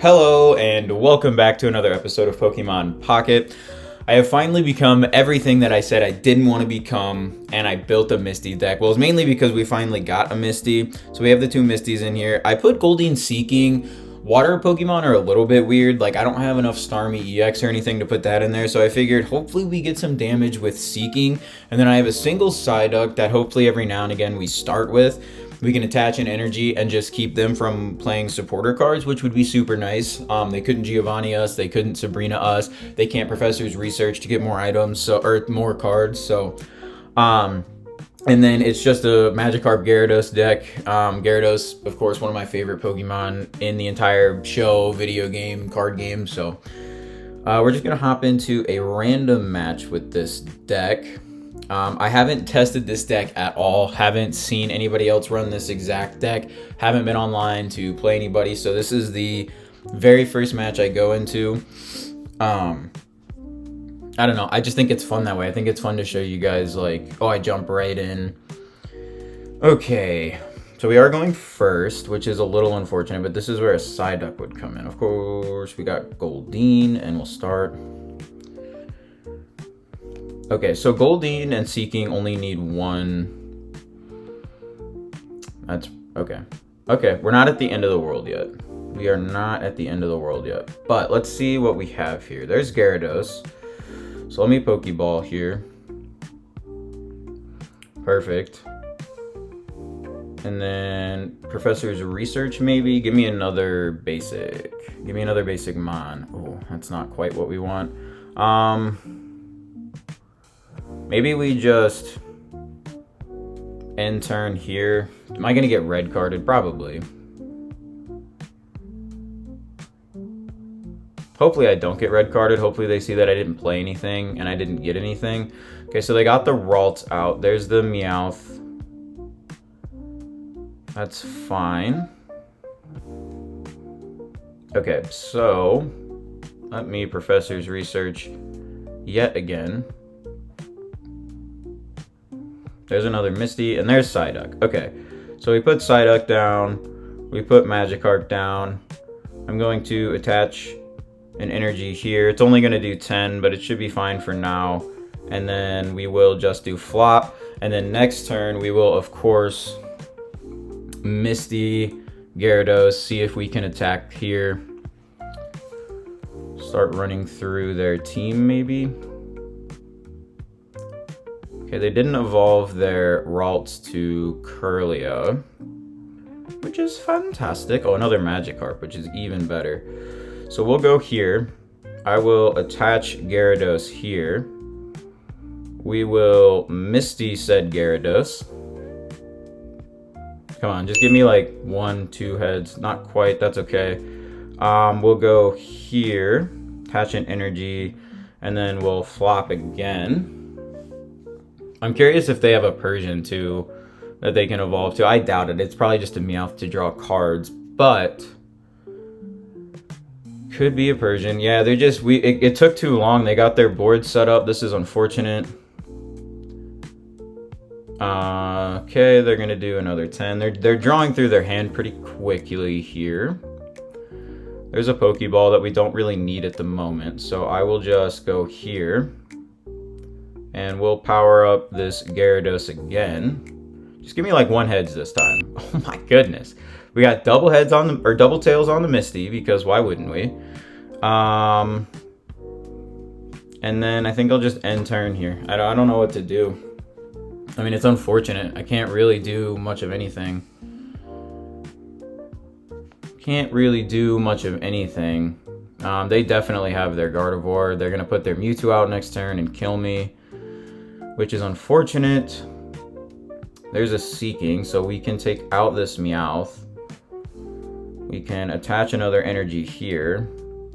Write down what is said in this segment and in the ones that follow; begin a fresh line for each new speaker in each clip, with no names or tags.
Hello and welcome back to another episode of Pokemon Pocket. I have finally become everything that I said I didn't want to become, and I built a Misty deck. Well, it's mainly because we finally got a Misty, so we have the two Misties in here. I put Goldeen Seeking. Water Pokemon are a little bit weird, like I don't have enough Starmie EX or anything to put that in there, so I figured hopefully we get some damage with Seeking, and then I have a single Psyduck that hopefully every now and again we start with. We can attach an energy and just keep them from playing supporter cards, which would be super nice. They couldn't Giovanni us, they couldn't Sabrina us, they can't Professor's Research to get more items, or more cards, so and then it's just a Magikarp Gyarados deck. Gyarados, of course, one of my favorite Pokemon in the entire show, video game, card game. So we're just going to hop into a random match with this deck. I haven't tested this deck at all. Haven't seen anybody else run this exact deck. Haven't been online to play anybody. So this is the very first match I go into. I don't know. I just think it's fun that way. I think it's fun to show you guys, like, oh, I jump right in. Okay. So we are going first, which is a little unfortunate, but this is where a Psyduck would come in. Of course, we got Goldeen, and we'll start. Okay, so Goldeen and Seeking only need one. That's okay. Okay, we're not at the end of the world yet. We are not at the end of the world yet. But let's see what we have here. There's Gyarados. So let me Pokeball here. Perfect. And then Professor's Research maybe. Give me another basic. Give me another basic Mon. Oh, that's not quite what we want. Maybe we just end turn here. Am I gonna get red carded? Probably. Hopefully I don't get red carded. Hopefully they see that I didn't play anything and I didn't get anything. Okay, so they got the Ralts out. There's the Meowth. That's fine. Okay, so let me Professor's Research yet again. There's another Misty, and there's Psyduck. Okay, so we put Psyduck down. We put Magikarp down. I'm going to attach an energy here. It's only going to do 10, but it should be fine for now. And then we will just do flop. And then next turn, we will, of course, Misty, Gyarados, see if we can attack here. Start running through their team, maybe. Okay, they didn't evolve their Ralts to Kirlia, which is fantastic. Oh, another Magikarp, which is even better. So we'll go here. I will attach Gyarados here. We will Misty said Gyarados. Come on, just give me like 1, 2 heads. Not quite, that's okay. We'll go here, attach an energy, and then we'll flop again. I'm curious if they have a Persian too that they can evolve to. I doubt it. It's probably just a Meowth to draw cards, but could be a Persian. Yeah, they're just it took too long. They got their board set up. This is unfortunate. Okay, they're gonna do another 10. They're drawing through their hand pretty quickly here. There's a Pokeball that we don't really need at the moment, so I will just go here. And we'll power up this Gyarados again. Just give me like 1 heads this time. Oh my goodness. We got double heads on the, or double tails on the Misty, because why wouldn't we? And then I think I'll just end turn here. I don't know what to do. I mean, it's unfortunate. I can't really do much of anything. Can't really do much of anything. They definitely have their Gardevoir. They're gonna put their Mewtwo out next turn and kill me, which is unfortunate. There's a Seeking, so we can take out this Meowth. We can attach another energy here,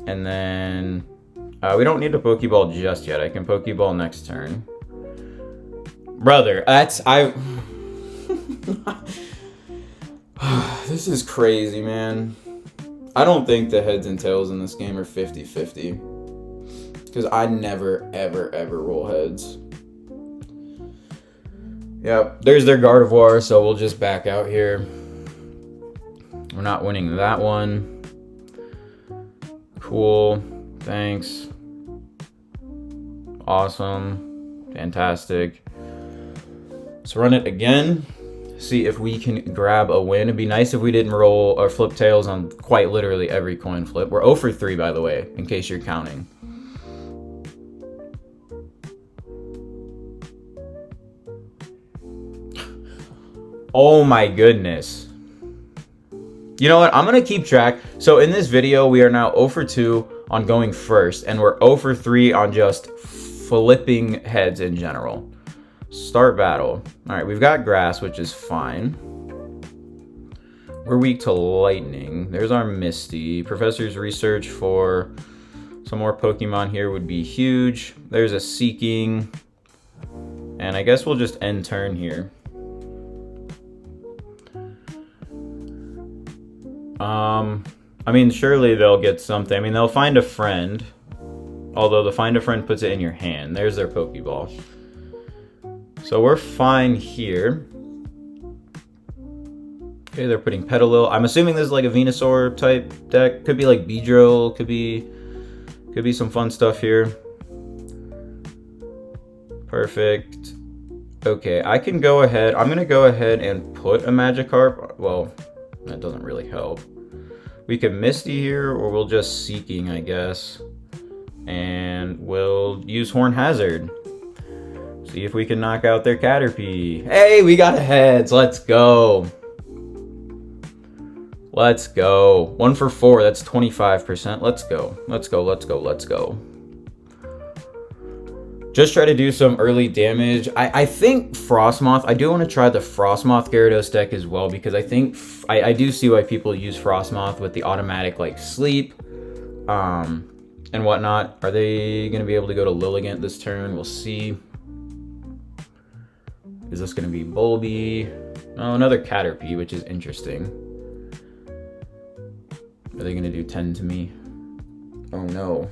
and then we don't need a Pokeball just yet. I can Pokeball next turn. Brother, this is crazy, man. I don't think the heads and tails in this game are 50-50, because I never, ever, ever roll heads. Yep, there's their Gardevoir, so we'll just back out here. We're not winning that one. Cool. Thanks. Awesome. Fantastic. Let's run it again. See if we can grab a win. It'd be nice if we didn't roll or flip tails on quite literally every coin flip. We're 0 for 3, by the way, in case you're counting. Oh my goodness. You know what? I'm going to keep track. So in this video, we are now 0 for 2 on going first, and we're 0 for 3 on just flipping heads in general. Start battle. All right, we've got grass, which is fine. We're weak to lightning. There's our Misty. Professor's research for some more Pokemon here would be huge. There's a Seeking. And I guess we'll just end turn here. I mean, surely they'll get something. I mean, they'll find a friend. Although the find a friend puts it in your hand. There's their Pokeball. So we're fine here. Okay, they're putting Petalil. I'm assuming this is like a Venusaur type deck. Could be like Beedrill. Could be some fun stuff here. Perfect. Okay, I can go ahead. I'm gonna go ahead and put a Magikarp. Well, that doesn't really help. We could Misty here, or we'll just Seeking, I guess. And we'll use Horn Hazard. See if we can knock out their Caterpie. Hey, we got a heads. Let's go. Let's go. 1 for 4. That's 25%. Let's go. Let's go. Let's go. Let's go. Just try to do some early damage. I think Frostmoth. I do want to try the Frostmoth Gyarados deck as well, because I think I do see why people use Frostmoth with the automatic like sleep and whatnot. Are they going to be able to go to Lilligant this turn? We'll see. Is this going to be Bulby? Oh, another Caterpie, which is interesting. Are they going to do 10 to me? Oh no.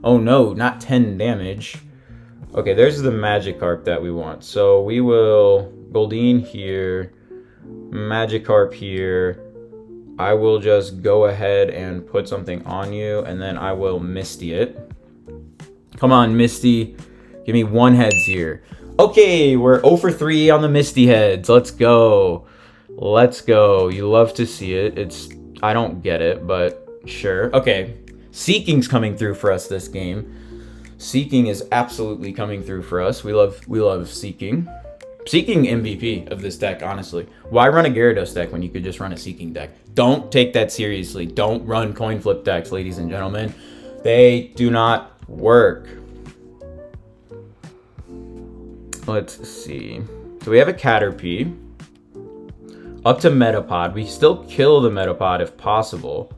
Oh no, not 10 damage. Okay, there's the Magikarp that we want. So we will Goldeen here, Magikarp here. I will just go ahead and put something on you, and then I will Misty it. Come on, Misty. Give me 1 heads here. Okay, we're 0 for 3 on the Misty heads. Let's go. Let's go. You love to see it. I don't get it, but sure. Okay, Seeking's coming through for us this game. Seeking is absolutely coming through for us. We love Seeking. Seeking MVP of this deck, honestly. Why run a Gyarados deck when you could just run a Seeking deck? Don't take that seriously. Don't run coin flip decks, ladies and gentlemen. They do not work. Let's see. So we have a Caterpie. Up to Metapod. We still kill the Metapod if possible.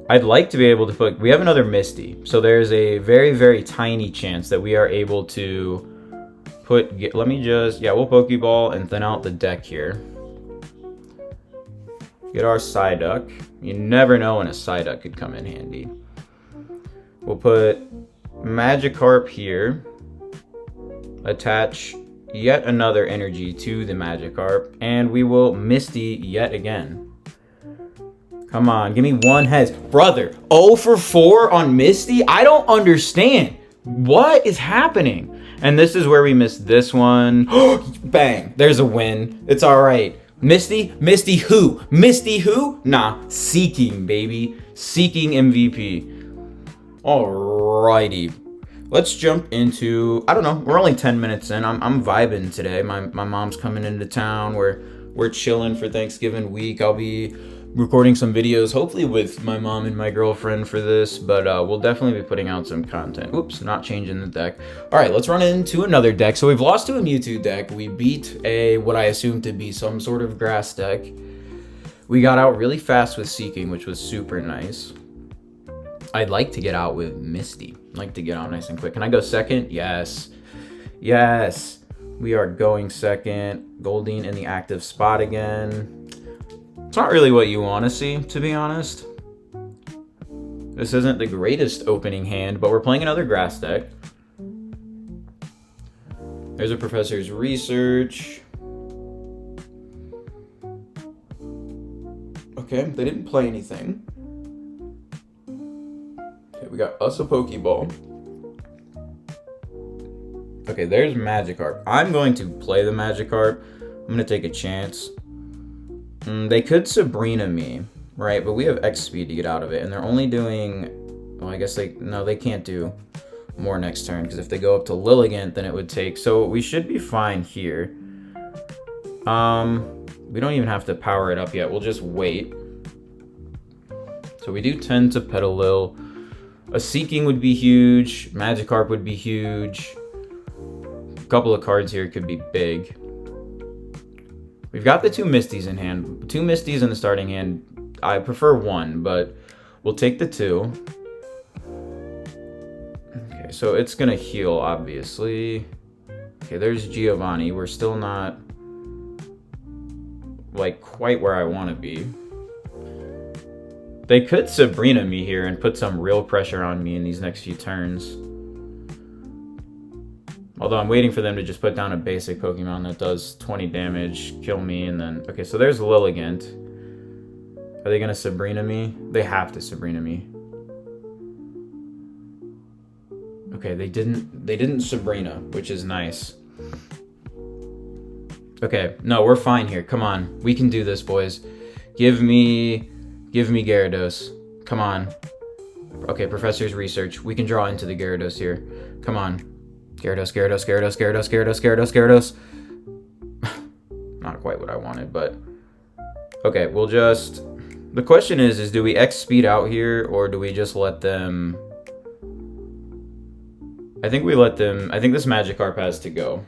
I'd like to be able to put... We have another Misty. So there's a very, very tiny chance that we are able to put... Let me just... Yeah, we'll Pokeball and thin out the deck here. Get our Psyduck. You never know when a Psyduck could come in handy. We'll put Magikarp here. Attach yet another energy to the Magikarp. And we will Misty yet again. Come on, give me 1 heads. Brother, 0 for 4 on Misty? I don't understand. What is happening? And this is where we missed this one. Bang, there's a win. It's all right. Misty? Misty who? Misty who? Nah, Seeking, baby. Seeking MVP. Alrighty. Let's jump into, I don't know, we're only 10 minutes in. I'm vibing today. My mom's coming into town. We're chilling for Thanksgiving week. I'll be recording some videos, hopefully with my mom and my girlfriend for this, but we'll definitely be putting out some content. Oops, not changing the deck. All right, let's run into another deck. So we've lost to a Mewtwo deck. We beat what I assumed to be some sort of grass deck. We got out really fast with Seeking, which was super nice. I'd like to get out with Misty. I'd like to get out nice and quick. Can I go second? Yes. Yes. We are going second. Goldeen in the active spot again. It's not really what you want to see, to be honest. This isn't the greatest opening hand, but we're playing another grass deck. There's a Professor's Research. Okay, they didn't play anything. Okay, we got us a Pokeball. Okay, there's Magikarp. I'm going to play the Magikarp. I'm going to take a chance. They could Sabrina me, right? But we have X speed to get out of it. And they're only doing... Well, I guess they can't do more next turn. Because if they go up to Lilligant, then it would take... So we should be fine here. We don't even have to power it up yet. We'll just wait. So we do tend to Petalil. A Seeking would be huge. Magikarp would be huge. A couple of cards here could be big. We've got the two Misties in hand. Two Misties in the starting hand. I prefer one, but we'll take the two. Okay, so it's going to heal, obviously. Okay, there's Giovanni. We're still not, like, quite where I want to be. They could Sabrina me here and put some real pressure on me in these next few turns. Although I'm waiting for them to just put down a basic Pokemon that does 20 damage, kill me, and then... Okay, so there's Lilligant. Are they going to Sabrina me? They have to Sabrina me. Okay, they didn't Sabrina, which is nice. Okay, no, we're fine here. Come on. We can do this, boys. Give me Gyarados. Come on. Okay, Professor's Research. We can draw into the Gyarados here. Come on. Gyarados. Not quite what I wanted, but... Okay, we'll just... The question is do we X speed out here, or do we just let them... I think we let them... I think this Magikarp has to go.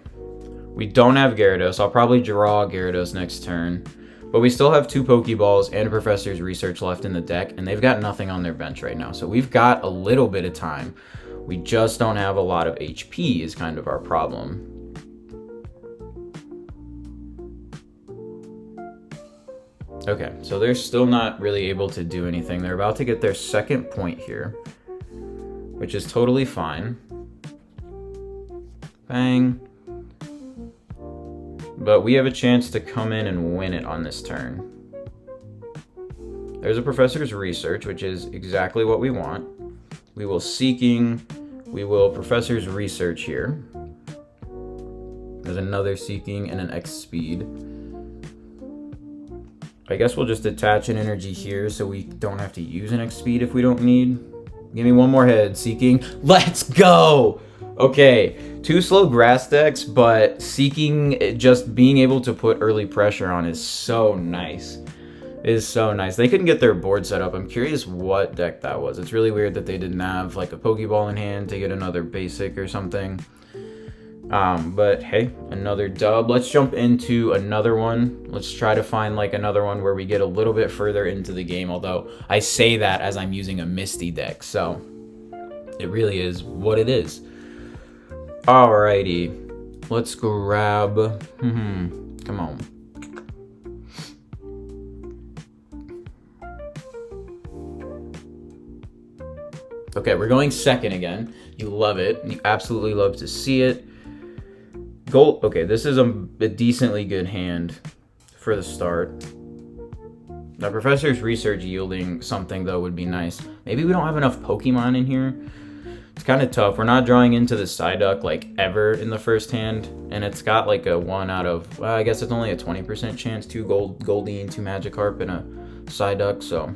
We don't have Gyarados. I'll probably draw Gyarados next turn. But we still have two Pokeballs and a Professor's Research left in the deck, and they've got nothing on their bench right now. So we've got a little bit of time. We just don't have a lot of HP is kind of our problem. Okay, so they're still not really able to do anything. They're about to get their second point here, which is totally fine. Bang. But we have a chance to come in and win it on this turn. There's a Professor's Research, which is exactly what we want. We will Seeking. We will Professor's Research here. There's another Seeking and an X speed. I guess we'll just attach an energy here so we don't have to use an X speed if we don't need. Give me one more head. Seeking. Let's go! Okay, two slow grass decks, but Seeking, just being able to put early pressure on is so nice. Is so nice. They couldn't get their board set up. I'm curious what deck that was. It's really weird that they didn't have like a Pokeball in hand to get another basic or something. But hey, another dub. Let's jump into another one. Let's try to find like another one where we get a little bit further into the game, although I say that as I'm using a Misty deck, so it really is what it is. Alrighty, let's grab, come on. Okay, we're going second again. You love it. You absolutely love to see it. Gold. Okay, this is a decently good hand for the start. Now, Professor's Research yielding something, though, would be nice. Maybe we don't have enough Pokemon in here. It's kind of tough. We're not drawing into the Psyduck, like, ever in the first hand. And it's got, like, a 1 out of... Well, I guess it's only a 20% chance. 2 Goldeen, 2 Magikarp, and a Psyduck, so...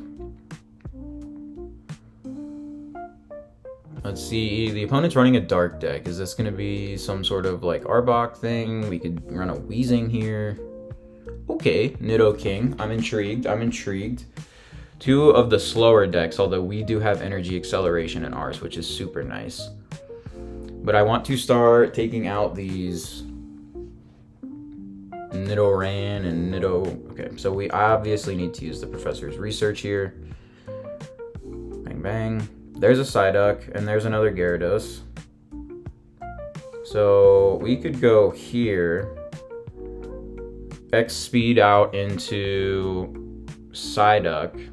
Let's see, the opponent's running a dark deck. Is this going to be some sort of like Arbok thing? We could run a Weezing here. Okay, Nidoking. I'm intrigued. Two of the slower decks, although we do have Energy Acceleration in ours, which is super nice. But I want to start taking out these Nidoran and Nido... Okay, so we obviously need to use the Professor's Research here. Bang, bang. There's a Psyduck, and there's another Gyarados. So we could go here, X speed out into Psyduck,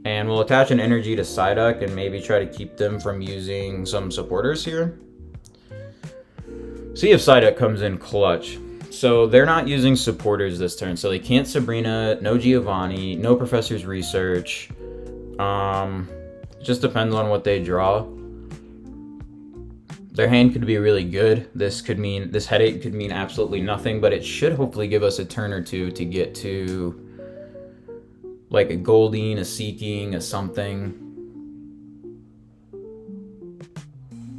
and we'll attach an energy to Psyduck and maybe try to keep them from using some supporters here. See if Psyduck comes in clutch. So they're not using supporters this turn, so they can't Sabrina, no Giovanni, no Professor's Research. It just depends on what they draw. Their hand could be really good. This headache could mean absolutely nothing, but it should hopefully give us a turn or two to get to like a Goldeen, a Seeking, a something.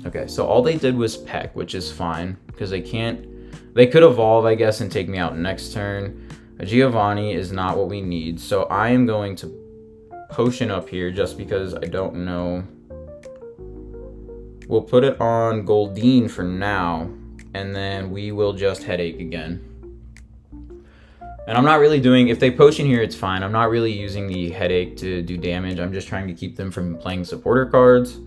Okay, so all they did was peck, which is fine, because they could evolve, I guess, and take me out next turn. A Giovanni is not what we need, so I am going to potion up here just because I don't know. We'll put it on Goldeen for now, and then we will just headache again. And I'm not really doing, if they potion here, it's fine. I'm not really using the headache to do damage. I'm just trying to keep them from playing supporter cards.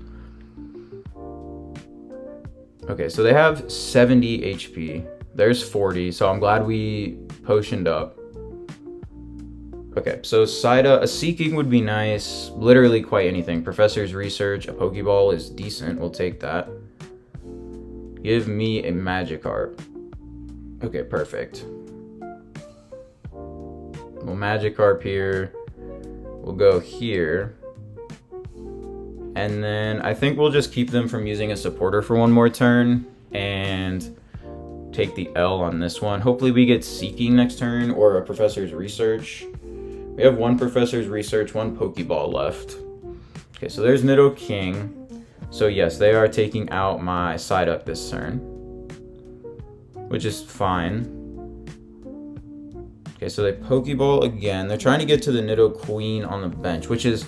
Okay, so they have 70 HP. There's 40, so I'm glad we potioned up. Okay, so a Seeking would be nice. Literally quite anything. Professor's Research, a Pokeball is decent. We'll take that. Give me a Magikarp. Okay, perfect. We'll Magikarp here. We'll go here. And then I think we'll just keep them from using a supporter for one more turn and take the L on this one. Hopefully we get Seeking next turn or a Professor's Research. We have one Professor's Research, one Pokeball left. Okay, so there's Nidoking. So yes, they are taking out my Psyduck this turn, which is fine. Okay, so they Pokeball again. They're trying to get to the Nidoqueen on the bench, which is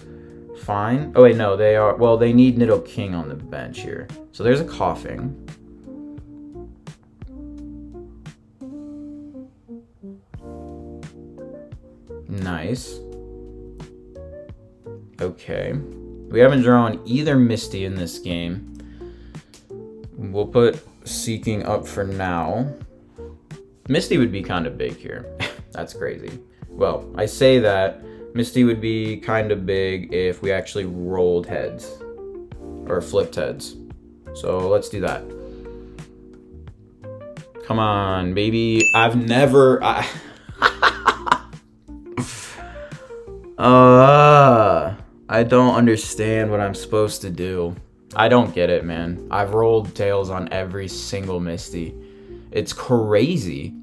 fine. Oh wait, no, they need Nidoking on the bench here. So there's a Coughing. Nice. Okay. We haven't drawn either Misty in this game. We'll put Seeking up for now. Misty would be kind of big here. That's crazy. Well, I say that. Misty would be kind of big if we actually rolled heads. Or flipped heads. So let's do that. Come on, baby. I don't understand what I'm supposed to do. I don't get it, man. I've rolled tails on every single Misty. It's crazy.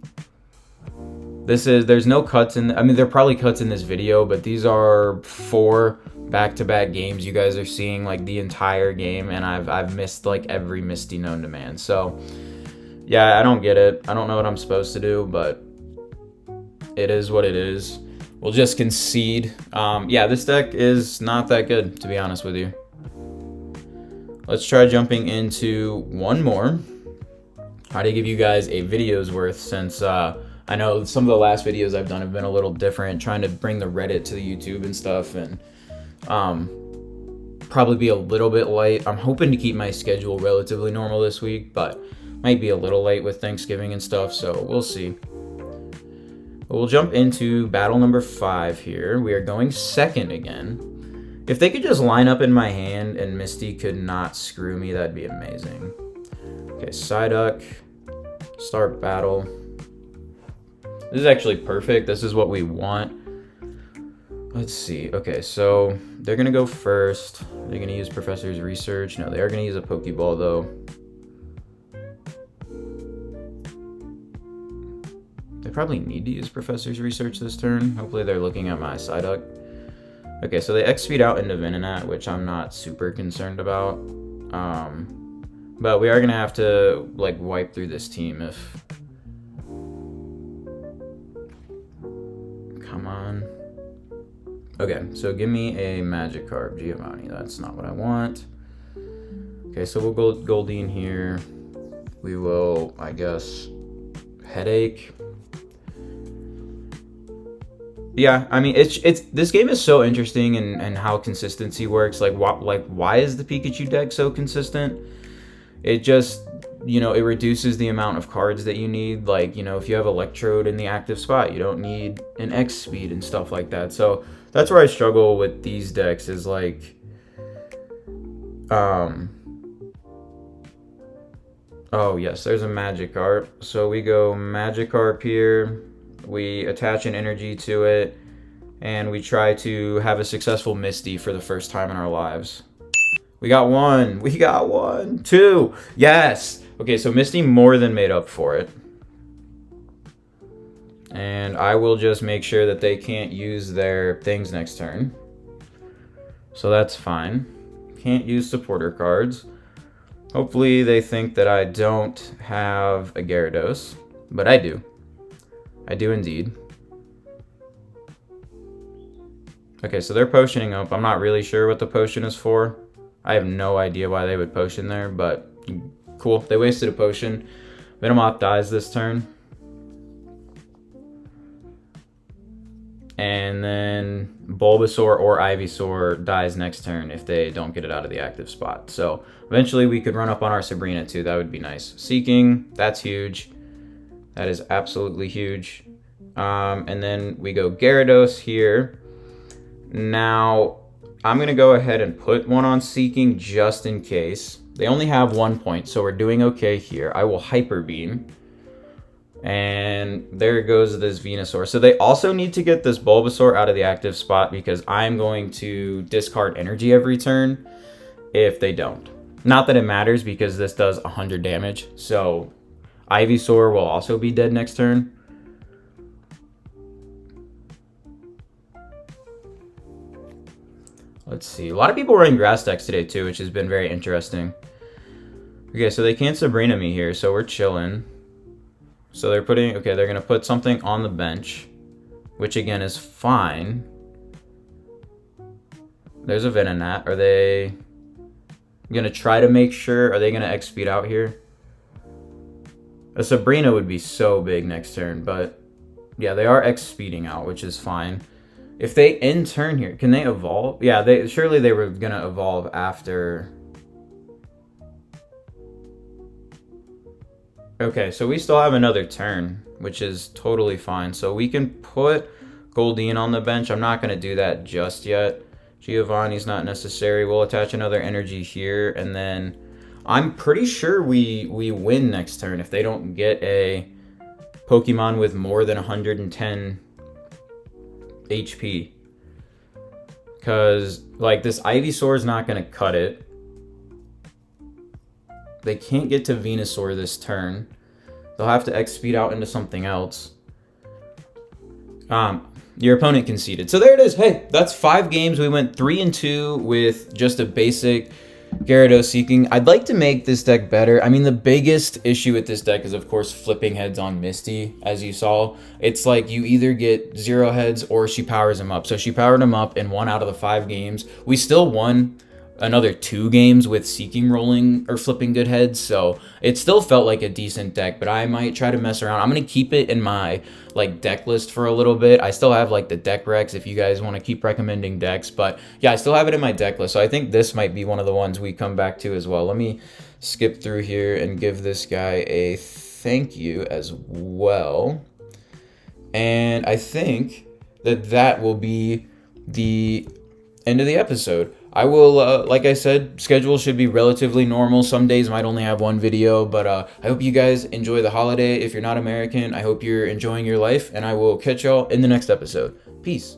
There's no cuts in, I mean, there are probably cuts in this video, but these are 4 back-to-back games. You guys are seeing like the entire game, and I've missed like every Misty known to man. So yeah, I don't get it. I don't know what I'm supposed to do, but it is what it is. We'll just concede. Yeah, this deck is not that good, to be honest with you. Let's try jumping into one more. Try to give you guys a video's worth, since I know some of the last videos I've done have been a little different, trying to bring the Reddit to the YouTube and stuff, and probably be a little bit light. I'm hoping to keep my schedule relatively normal this week, but might be a little late with Thanksgiving and stuff, so we'll see. We'll jump into battle number 5 here. We are going second again. If they could just line up in my hand and Misty could not screw me, that'd be amazing. Okay, Psyduck. Start battle. This is actually perfect. This is what we want. Let's see. Okay, so they're going to go first. They're going to use Professor's Research. No, they are going to use a Pokeball, though. They probably need to use Professor's Research this turn. Hopefully they're looking at my Psyduck. Okay, so they X-Speed out into Venonat, which I'm not super concerned about. But we are going to have to, like, wipe through this team if... Come on. Okay, so give me a Magikarp. Giovanni, that's not what I want. Okay, so we'll go Goldeen here. We will, I guess, Headache. Yeah, I mean, it's this game is so interesting and how consistency works. Like, why is the Pikachu deck so consistent? It just, you know, it reduces the amount of cards that you need. Like, you know, if you have Electrode in the active spot, you don't need an X speed and stuff like that. So that's where I struggle with these decks, is like, oh yes, there's a Magikarp. So we go Magikarp here. We attach an energy to it, and we try to have a successful Misty for the first time in our lives. We got one. We got one. Two. Yes. Okay, so Misty more than made up for it. And I will just make sure that they can't use their things next turn. So that's fine. Can't use supporter cards. Hopefully they think that I don't have a Gyarados, but I do. I do indeed. Okay, so they're potioning up. I'm not really sure what the potion is for. I have no idea why they would potion there, but cool. They wasted a potion. Venomoth dies this turn. And then Bulbasaur or Ivysaur dies next turn if they don't get it out of the active spot. So eventually we could run up on our Sabrina too. That would be nice. Seeking, that's huge. That is absolutely huge. And then we go Gyarados here. Now, I'm going to go ahead and put one on Seeking just in case. They only have 1 point, so we're doing okay here. I will Hyper Beam. And there goes this Venusaur. So they also need to get this Bulbasaur out of the active spot because I'm going to discard energy every turn if they don't. Not that it matters because this does 100 damage. So Ivysaur will also be dead next turn. Let's see. A lot of people are in grass decks today too, which has been very interesting. Okay, so they can't Sabrina me here, so we're chilling. So they're putting, okay, they're going to put something on the bench, which again is fine. There's a Venonat. Are they going to try to make sure, are they going to X-Speed out here? A Sabrina would be so big next turn, but yeah, they are X-Speeding out, which is fine. If they end turn here, can they evolve? Yeah, surely they were going to evolve after. Okay, so we still have another turn, which is totally fine. So we can put Goldeen on the bench. I'm not going to do that just yet. Giovanni's not necessary. We'll attach another energy here, and then I'm pretty sure we win next turn if they don't get a Pokemon with more than 110 HP. Because, like, this Ivysaur is not going to cut it. They can't get to Venusaur this turn. They'll have to X-Speed out into something else. Your opponent conceded. So there it is. Hey, that's 5 games. We went 3-2 with just a basic Gyarados Seeking. I'd like to make this deck better. I mean, the biggest issue with this deck is, of course, flipping heads on Misty, as you saw. It's like you either get 0 heads or she powers him up. So she powered him up in 1 out of the 5 games. We still won another 2 games with Seeking rolling or flipping good heads, so it still felt like a decent deck, but I might try to mess around. I'm going to keep it in my like deck list for a little bit. I still have like the deck recs if you guys want to keep recommending decks, but yeah, I still have it in my deck list, so I think this might be one of the ones we come back to as well. Let me skip through here and give this guy a thank you as well, and I think that will be the end of the episode. I will, like I said, schedule should be relatively normal. Some days might only have 1 video, but I hope you guys enjoy the holiday. If you're not American, I hope you're enjoying your life, and I will catch y'all in the next episode. Peace.